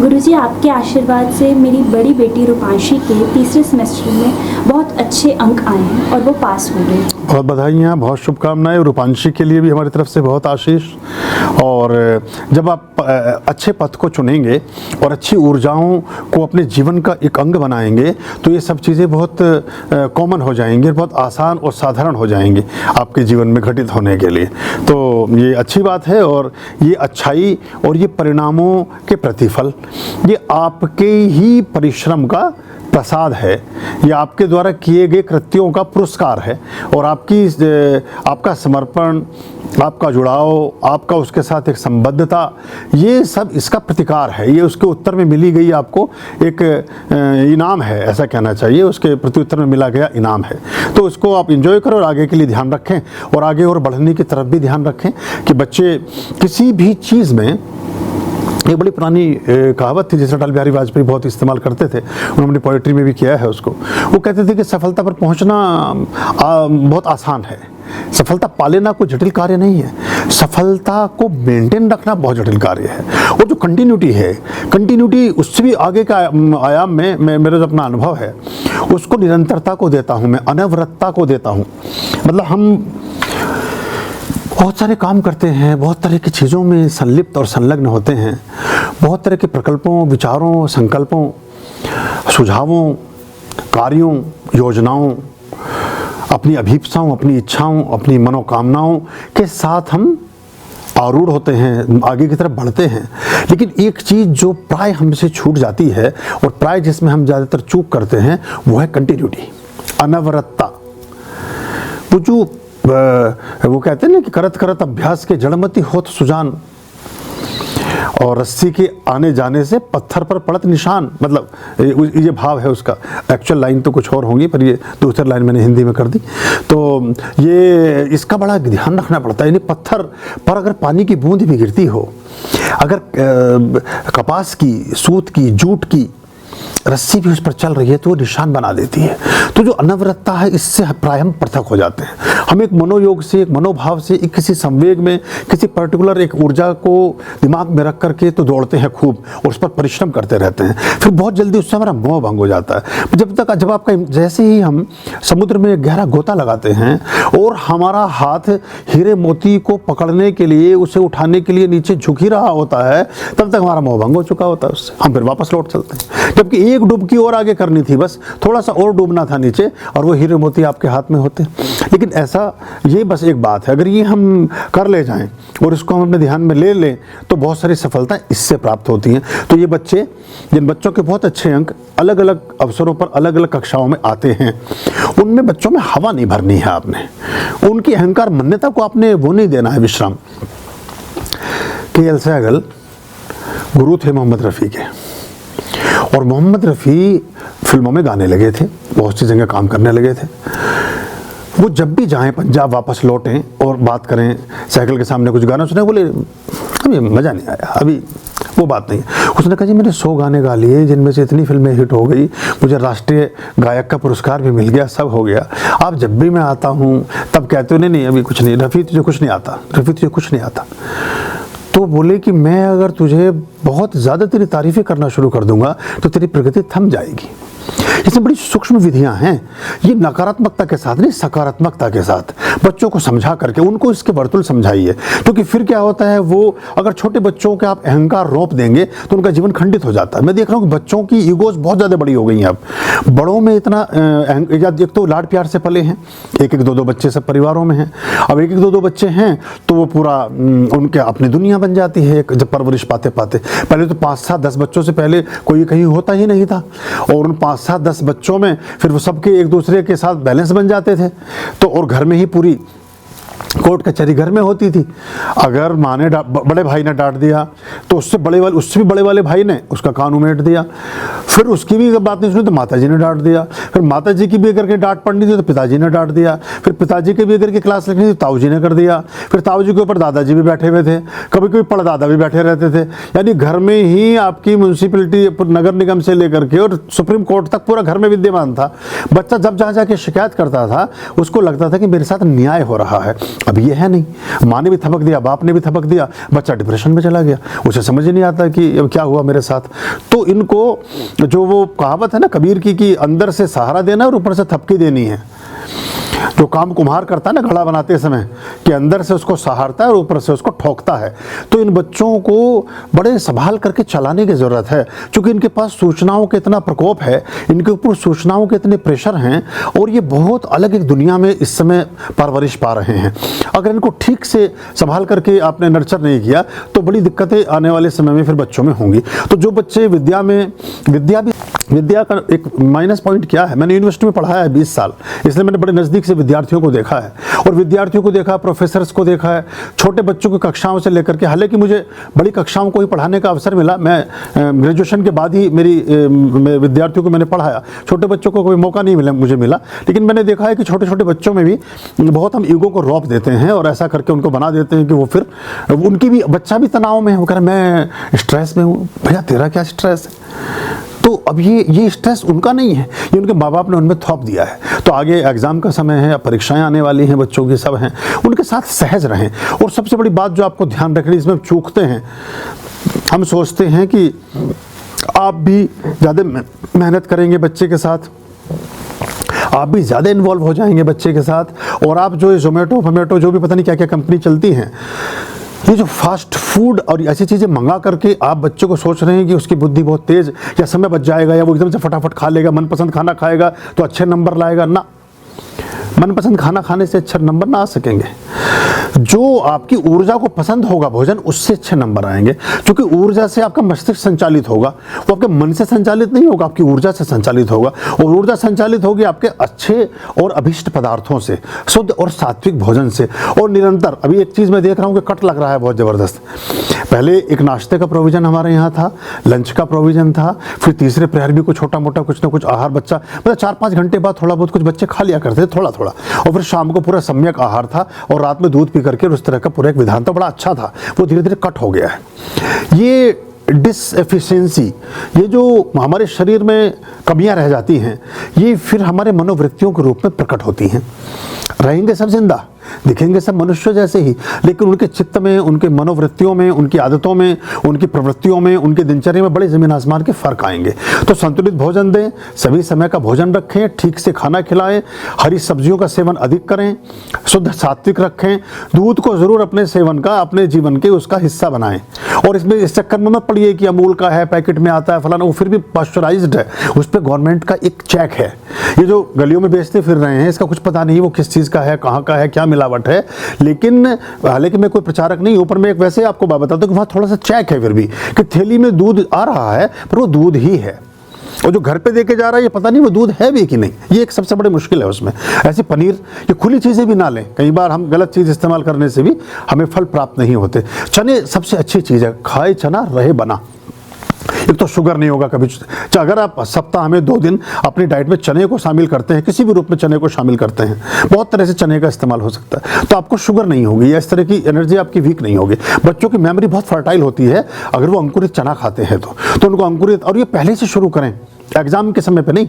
गुरुजी, आपके आशीर्वाद से मेरी बड़ी बेटी रूपांशी के तीसरे सेमेस्टर में बहुत अच्छे अंक आए हैं और वो पास हो गई। बहुत बधाइयाँ, बहुत शुभकामनाएं। रूपांशी के लिए भी हमारी तरफ से बहुत आशीष। और जब आप अच्छे पथ को चुनेंगे और अच्छी ऊर्जाओं को अपने जीवन का एक अंग बनाएंगे तो ये सब चीज़ें बहुत कॉमन हो जाएंगी, बहुत आसान और साधारण हो जाएंगी आपके जीवन में घटित होने के लिए। तो ये अच्छी बात है और ये अच्छाई और ये परिणामों के प्रतिफल ये आपके ही परिश्रम का प्रसाद है, ये आपके द्वारा किए गए कृत्यों का पुरस्कार है और आपका समर्पण, आपका जुड़ाव, आपका उसके साथ एक संबद्धता, ये सब इसका प्रतिकार है। ये उसके उत्तर में मिली गई आपको एक इनाम है, ऐसा कहना चाहिए। उसके प्रत्युत्तर में मिला गया इनाम है। तो उसको आप एंजॉय करो और आगे के लिए ध्यान रखें और आगे और बढ़ने की तरफ भी ध्यान रखें कि बच्चे किसी भी चीज़ में, एक बड़ी पुरानी कहावत थी जिसे अटल बिहारी वाजपेयी बहुत इस्तेमाल करते थे, उन्होंने पोएट्री में भी किया है उसको। वो कहते थे कि सफलता पर पहुंचना बहुत आसान है, सफलता पा लेना कोई जटिल कार्य नहीं है, सफलता को मेंटेन रखना बहुत जटिल कार्य है। और जो कंटिन्यूटी है, कंटिन्यूटी उससे भी आगे का आयाम में मेरा जो अपना अनुभव है उसको निरंतरता को देता हूँ मैं, अनवरतता को देता हूँ। मतलब हम बहुत सारे काम करते हैं, बहुत तरह की चीज़ों में संलिप्त और संलग्न होते हैं, बहुत तरह के प्रकल्पों, विचारों, संकल्पों, सुझावों, कार्यों, योजनाओं, अपनी अभीप्साओं, अपनी इच्छाओं, अपनी मनोकामनाओं के साथ हम आरूढ़ होते हैं, आगे की तरफ बढ़ते हैं। लेकिन एक चीज़ जो प्राय हमसे छूट जाती है और प्राय जिसमें हम ज़्यादातर चूक करते हैं वो है कंटिन्यूटी, अनवरतता। वो कहते हैं ना कि करत करत अभ्यास के जड़मति होत सुजान, और रस्सी के आने जाने से पत्थर पर पड़त निशान। मतलब ये भाव है उसका। एक्चुअल लाइन तो कुछ और होंगी पर ये दूसरी लाइन मैंने हिंदी में कर दी। तो ये इसका बड़ा ध्यान रखना पड़ता है। यानी पत्थर पर अगर पानी की बूंद भी गिरती हो, अगर कपास की, सूत की, जूट की रस्सी भी उस पर चल रही है तो वो निशान बना देती है। तो जो अनवरतता है इससे प्राय हम पृथक हो जाते हैं। हम एक मनोयोग से, एक मनोभाव से, एक किसी संवेग में, किसी पर्टिकुलर एक ऊर्जा को दिमाग में रख करके तो दौड़ते हैं खूब और उस पर परिश्रम करते रहते हैं। फिर बहुत जल्दी उससे हमारा मोह भंग हो जाता है। जब आपका जैसे ही हम समुद्र में गहरा गोता लगाते हैं और हमारा हाथ हीरे मोती को पकड़ने के लिए, उसे उठाने के लिए नीचे झुक ही रहा होता है, तब तक हमारा मोह भंग हो चुका होता है उससे। हम फिर वापस लौट चलते हैं। जबकि एक डुबकी और आगे करनी थी, बस थोड़ा सा और डूबना था नीचे और वो हीरे मोती आपके हाथ में होते। लेकिन ऐसा, ये बस एक बात है, अगर ये हम कर ले जाएं और इसको हम अपने ध्यान में ले लें तो बहुत सारी सफलताएं इससे प्राप्त होती हैं। तो ये बच्चे, जिन बच्चों के बहुत अच्छे अंक अलग अलग अवसरों पर अलग अलग कक्षाओं में आते हैं, उनमें बच्चों में हवा नहीं भरनी है आपने, उनकी अहंकार मान्यता को आपने वो नहीं देना है विश्राम। के.एल. सहगल गुरु थे मोहम्मद रफ़ी के, और मोहम्मद रफ़ी फिल्मों में गाने लगे थे, बहुत सी जगह काम करने लगे थे। वो जब भी जाएं पंजाब वापस लौटें और बात करें, सहगल के सामने कुछ गाना सुने, बोले अभी मज़ा नहीं आया, अभी वो बात नहीं। उसने कहा जी मैंने 100 गाने गा लिए जिनमें से इतनी फिल्में हिट हो गई, मुझे राष्ट्रीय गायक का पुरस्कार भी मिल गया, सब हो गया। आप जब भी मैं आता हूँ तब कहते हो नहीं अभी कुछ नहीं, रफ़ी तुझे कुछ नहीं आता, रफ़ी तुझे कुछ नहीं आता। तो बोले कि मैं अगर तुझे बहुत ज़्यादा तेरी तारीफ़ें करना शुरू कर दूंगा तो तेरी प्रगति थम जाएगी। इसमें बड़ी सूक्ष्म विधियां हैं। ये नकारात्मकता के साथ नहीं, सकारात्मकता के साथ बच्चों को समझा करके उनको इसके वर्तुल समझाइए। क्योंकि फिर क्या होता है, वो अगर छोटे बच्चों के आप अहंकार रोप देंगे तो उनका जीवन खंडित हो जाता है। मैं देख रहा हूँ कि बच्चों की ईगोज बहुत ज़्यादा बड़ी हो गई हैं। अब बड़ों में इतना एक तो लाड प्यार से पले हैं, एक एक दो दो बच्चे सब परिवारों में हैं। अब एक एक दो दो बच्चे हैं तो वो पूरा उनके अपनी दुनिया बन जाती है जब परवरिश पाते पाते। पहले तो 5-7-10 बच्चों से पहले कोई कहीं होता ही नहीं था, और उन 5-7-10 बच्चों में फिर वो सबके एक दूसरे के साथ बैलेंस बन जाते थे। तो और घर में ही पूरी कोर्ट कचहरी घर में होती थी। अगर माँ ने बड़े भाई ने डांट दिया तो उससे भी बड़े वाले भाई ने उसका कान उमेट दिया। फिर उसकी भी बात नहीं सुनी तो माताजी ने डांट दिया। फिर माताजी की भी अगर के डांट पड़नी थी तो पिताजी ने डांट दिया। फिर पिताजी के भी अगर के क्लास लिखनी थी तो ताऊ जी ने कर दिया। फिर ताऊ जी के ऊपर दादाजी भी बैठे हुए थे, कभी कभी पड़दादा भी बैठे रहते थे। यानी घर में ही आपकी म्यूनसिपलिटी, नगर निगम से लेकर के और सुप्रीम कोर्ट तक पूरा घर में विद्यमान था। बच्चा जब जहाँ जाके शिकायत करता था उसको लगता था कि मेरे साथ अन्याय हो रहा है। अब ये है नहीं, माँ ने भी थपक दिया, बाप ने भी थपक दिया, बच्चा डिप्रेशन में चला गया, उसे समझ ही नहीं आता कि अब क्या हुआ मेरे साथ। तो इनको जो वो कहावत है ना कबीर की कि अंदर से सहारा देना और ऊपर से थपकी देनी है। जो काम कुम्हार करता है ना घड़ा बनाते समय, कि अंदर से उसको सहारता है और ऊपर से उसको ठोकता है। तो इन बच्चों को बड़े संभाल करके चलाने की ज़रूरत है, क्योंकि इनके पास सूचनाओं का इतना प्रकोप है, इनके ऊपर सूचनाओं के इतने प्रेशर हैं, और ये बहुत अलग एक दुनिया में इस समय परवरिश पा रहे हैं। अगर इनको ठीक से संभाल करके आपने नर्चर नहीं किया तो बड़ी दिक्कतें आने वाले समय में फिर बच्चों में होंगी। तो जो बच्चे विद्या का एक माइनस पॉइंट क्या है, मैंने यूनिवर्सिटी में पढ़ाया है 20 साल, इसलिए मैंने बड़े नज़दीक से विद्यार्थियों को देखा है, और विद्यार्थियों को देखा, प्रोफेसर्स को देखा है, छोटे बच्चों की कक्षाओं से लेकर के, हालांकि मुझे बड़ी कक्षाओं को ही पढ़ाने का अवसर मिला, मैं ग्रेजुएशन के बाद ही विद्यार्थियों को मैंने पढ़ाया, छोटे बच्चों को कोई मौका नहीं मुझे मिला। लेकिन मैंने देखा है कि छोटे छोटे बच्चों में भी बहुत हम ईगो को रौंप देते हैं और ऐसा करके उनको बना देते हैं कि वो फिर उनकी भी बच्चा भी तनाव में है, वो कह रहा मैं स्ट्रेस में हूँ। भैया तेरा क्या स्ट्रेस है? तो अब ये स्ट्रेस उनका नहीं है, ये उनके माँ बाप ने उनमें थोप दिया है। तो आगे एग्ज़ाम का समय है, परीक्षाएं आने वाली हैं, बच्चों की सब हैं, उनके साथ सहज रहें। और सबसे बड़ी बात जो आपको ध्यान रखनी, इसमें चूकते हैं, हम सोचते हैं कि आप भी ज़्यादा मेहनत करेंगे बच्चे के साथ, आप भी ज़्यादा इन्वॉल्व हो जाएंगे बच्चे के साथ, और आप जो जोमेटो जो भी पता नहीं क्या क्या कंपनी चलती हैं, ये जो फास्ट फूड और ऐसी चीज़ें मंगा करके आप बच्चे को सोच रहे हैं कि उसकी बुद्धि बहुत तेज़, या समय बच जाएगा, या वो एकदम से फटाफट खा लेगा, मनपसंद खाना खाएगा तो अच्छे नंबर लाएगा। ना, मनपसंद खाना खाने से अच्छे नंबर ना आ सकेंगे। जो आपकी ऊर्जा को पसंद होगा भोजन, उससे अच्छे नंबर आएंगे, क्योंकि ऊर्जा से आपका मस्तिष्क संचालित होगा, वो आपके मन से संचालित नहीं होगा, आपकी ऊर्जा से संचालित होगा, और ऊर्जा संचालित होगी आपके अच्छे और अभिष्ट पदार्थों से, शुद्ध और सात्विक भोजन से। और निरंतर, अभी एक चीज़ मैं देख रहा हूँ कि कट लग रहा है बहुत ज़बरदस्त। पहले एक नाश्ते का प्रोविज़न हमारे यहाँ था, लंच का प्रोविज़न था, फिर तीसरे प्रहर भी कुछ छोटा मोटा कुछ ना कुछ आहार, बच्चा मतलब 4-5 घंटे बाद थोड़ा बहुत कुछ बच्चे खा लिया करते थे, थोड़ा थोड़ा, और फिर शाम को पूरा सम्यक आहार था, और रात में दूध पी करके उस तरह का पूरा एक विधान था, बड़ा अच्छा था। वो धीरे धीरे कट हो गया है। ये डिसएफिशिएंसी, ये जो हमारे शरीर में कमियां रह जाती हैं, ये फिर हमारे मनोवृत्तियों के रूप में प्रकट होती हैं। रहेंगे सब जिंदा, दिखेंगे सब मनुष्य जैसे ही, लेकिन उनके चित्त में, उनके मनोवृत्तियों में, उनकी आदतों में, उनकी प्रवृत्तियों में, उनके दिनचर्या में बड़े ज़मीन आसमान के फ़र्क आएंगे। तो संतुलित भोजन दें, सभी समय का भोजन रखें, ठीक से खाना खिलाएं, हरी सब्जियों का सेवन अधिक करें, शुद्ध सात्विक रखें, दूध को ज़रूर अपने सेवन का, अपने जीवन के उसका हिस्सा बनाएं। और इसमें इस चक्कर में मत पड़िए कि अमूल का है, पैकेट में आता है फलाना, वो फिर भी पास्चराइज्ड है, उस पर गवर्नमेंट का एक चेक है। ये जो गलियों में बेचते फिर रहे हैं, इसका कुछ पता नहीं वो किस चीज़ का है, कहाँ का है, क्या मिलावट है। लेकिन हालांकि मैं कोई प्रचारक नहीं, ऊपर में एक वैसे आपको बात बताता हूँ कि वहाँ थोड़ा सा चेक है फिर भी, कि थैली में दूध आ रहा है पर वो दूध ही है, और जो घर पे देके जा रहा है ये पता नहीं वो दूध है भी कि नहीं। ये एक सबसे बड़ी मुश्किल है उसमें। ऐसे पनीर, ये खुली चीज़ें भी ना लें, कई बार हम गलत चीज़ इस्तेमाल करने से भी हमें फल प्राप्त नहीं होते। चने सबसे अच्छी चीज़ है, खाए चना रहे बना। एक तो शुगर नहीं होगा कभी। अगर आप सप्ताह में 2 दिन अपनी डाइट में चने को शामिल करते हैं, किसी भी रूप में चने को शामिल करते हैं, बहुत तरह से चने का इस्तेमाल हो सकता है, तो आपको शुगर नहीं होगी, या इस तरह की एनर्जी आपकी वीक नहीं होगी। बच्चों की मेमोरी बहुत फर्टाइल होती है अगर वो अंकुरित चना खाते हैं तो उनको अंकुरित, और ये पहले से शुरू करें, एग्जाम के समय पे नहीं।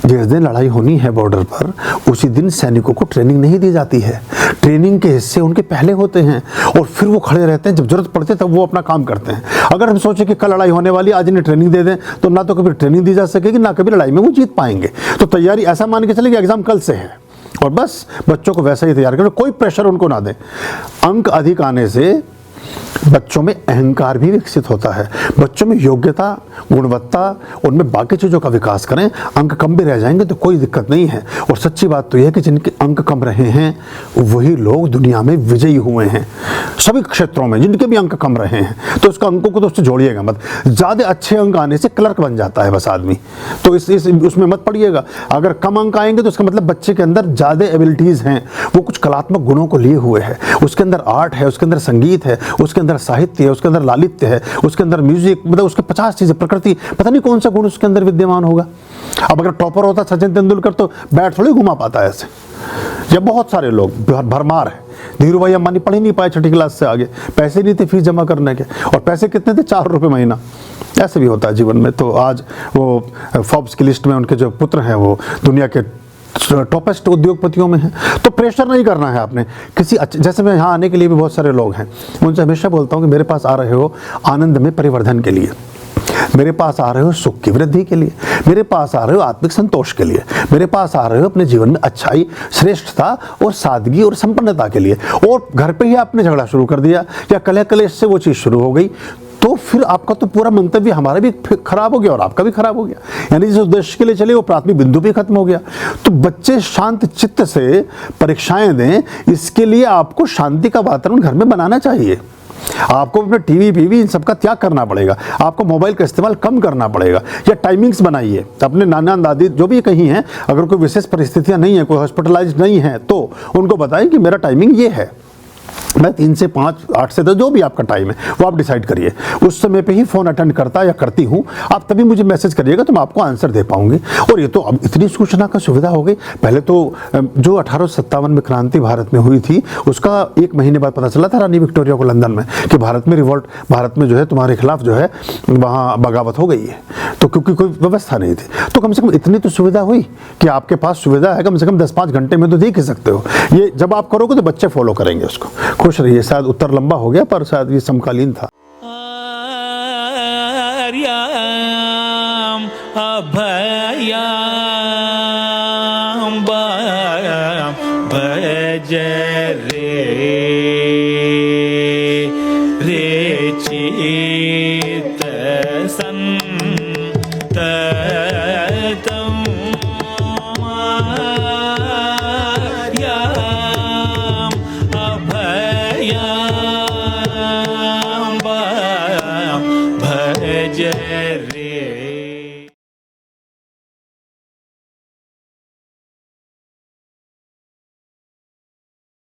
जिस दिन लड़ाई होनी है बॉर्डर पर, उसी दिन सैनिकों को ट्रेनिंग नहीं दी जाती है। ट्रेनिंग के हिस्से उनके पहले होते हैं, और फिर वो खड़े रहते हैं, जब जरूरत पड़ती है तब वो अपना काम करते हैं। अगर हम सोचें कि कल लड़ाई होने वाली, आज इन्हें ट्रेनिंग दे दें, तो ना तो कभी ट्रेनिंग दी जा सकेगी, ना कभी लड़ाई में वो जीत पाएंगे। तो तैयारी ऐसा मान के चले कि एग्जाम कल से है, और बस बच्चों को वैसा ही तैयार करें, कोई प्रेशर उनको ना दें। अंक अधिक आने से बच्चों में अहंकार भी विकसित होता है, बच्चों में योग्यता, गुणवत्ता, उनमें बाकी चीज़ों का विकास करें। अंक कम भी रह जाएंगे तो कोई दिक्कत नहीं है। और सच्ची बात तो यह है कि जिनके अंक कम रहे हैं वही लोग दुनिया में विजयी हुए हैं, सभी क्षेत्रों में जिनके भी अंक कम रहे हैं। तो उसका अंकों को तो उससे जोड़िएगा मत। ज़्यादा अच्छे अंक आने से क्लर्क बन जाता है बस आदमी, तो उसमें मत पड़िएगा। अगर कम अंक आएंगे तो उसका मतलब बच्चे के अंदर ज़्यादा एबिलिटीज़ हैं, वो कुछ कलात्मक गुणों को लिए हुए है, उसके अंदर आर्ट है, उसके अंदर संगीत है, उसके अंदर साहित्य है, उसके अंदर लालित्य है, उसके अंदर म्यूजिक, मतलब उसके 50 चीज़ें, प्रकृति, पता नहीं कौन सा गुण उसके अंदर विद्यमान होगा। अब अगर टॉपर होता सचिन तेंदुलकर तो बैट थोड़ी घुमा पाता है ऐसे। या बहुत सारे लोग भरमार है, धीरू भाई अंबानी पढ़ ही नहीं पाए 6ठी क्लास से आगे, पैसे नहीं थे फीस जमा करने के, और पैसे कितने थे, 4 रुपये महीना। ऐसे भी होता है जीवन में। तो आज वो फोर्ब्स की लिस्ट में उनके जो पुत्र हैं वो दुनिया के टॉपेस्ट उद्योगपतियों में हैं। तो प्रेशर नहीं करना है आपने किसी जैसे मैं यहाँ आने के लिए भी बहुत सारे लोग हैं, उनसे हमेशा बोलता हूँ कि मेरे पास आ रहे हो आनंद में परिवर्धन के लिए, मेरे पास आ रहे हो सुख की वृद्धि के लिए, मेरे पास आ रहे हो आत्मिक संतोष के लिए, मेरे पास आ रहे हो अपने जीवन में अच्छाई, श्रेष्ठता और सादगी और संपन्नता के लिए। और घर पे ही आपने झगड़ा शुरू कर दिया या कलह कलेश से वो चीज़ शुरू हो गई, तो फिर आपका तो पूरा मंतव्य हमारा भी खराब हो गया और आपका भी खराब हो गया। यानी जिस उद्देश्य के लिए चले वो प्राथमिक बिंदु भी खत्म हो गया। तो बच्चे शांत चित्त से परीक्षाएं दें, इसके लिए आपको शांति का वातावरण घर में बनाना चाहिए। आपको अपने टीवी इन सब का त्याग करना पड़ेगा, आपको मोबाइल का इस्तेमाल कम करना पड़ेगा, या टाइमिंग्स बनाइए अपने नाना दादी जो भी कहीं हैं, अगर कोई विशेष परिस्थितियां नहीं है, कोई हॉस्पिटलाइज नहीं है, तो उनको बताएं कि मेरा टाइमिंग ये है, मैं 3 से 5, 8 से 10 जो भी आपका टाइम है वो आप डिसाइड करिए। उस समय पे ही फ़ोन अटेंड करता या करती हूँ, आप तभी मुझे मैसेज करिएगा तो मैं आपको आंसर दे पाऊंगी। और ये तो अब इतनी सूचना का सुविधा हो गई। पहले तो जो 1857 में क्रांति भारत में हुई थी उसका 1 महीने बाद पता चला था रानी विक्टोरिया को लंदन में कि भारत में रिवॉल्ट, भारत में जो है तुम्हारे खिलाफ जो है वहाँ बगावत हो गई है, तो क्योंकि कोई व्यवस्था नहीं थी। तो कम से कम इतनी तो सुविधा हुई कि आपके पास सुविधा है, कम से कम 10-5 घंटे में तो देख ही सकते हो। ये जब आप करोगे तो बच्चे फॉलो करेंगे उसको। खुश रहिए। शायद उत्तर लंबा हो गया पर शायद ये समकालीन था। अभयाम भज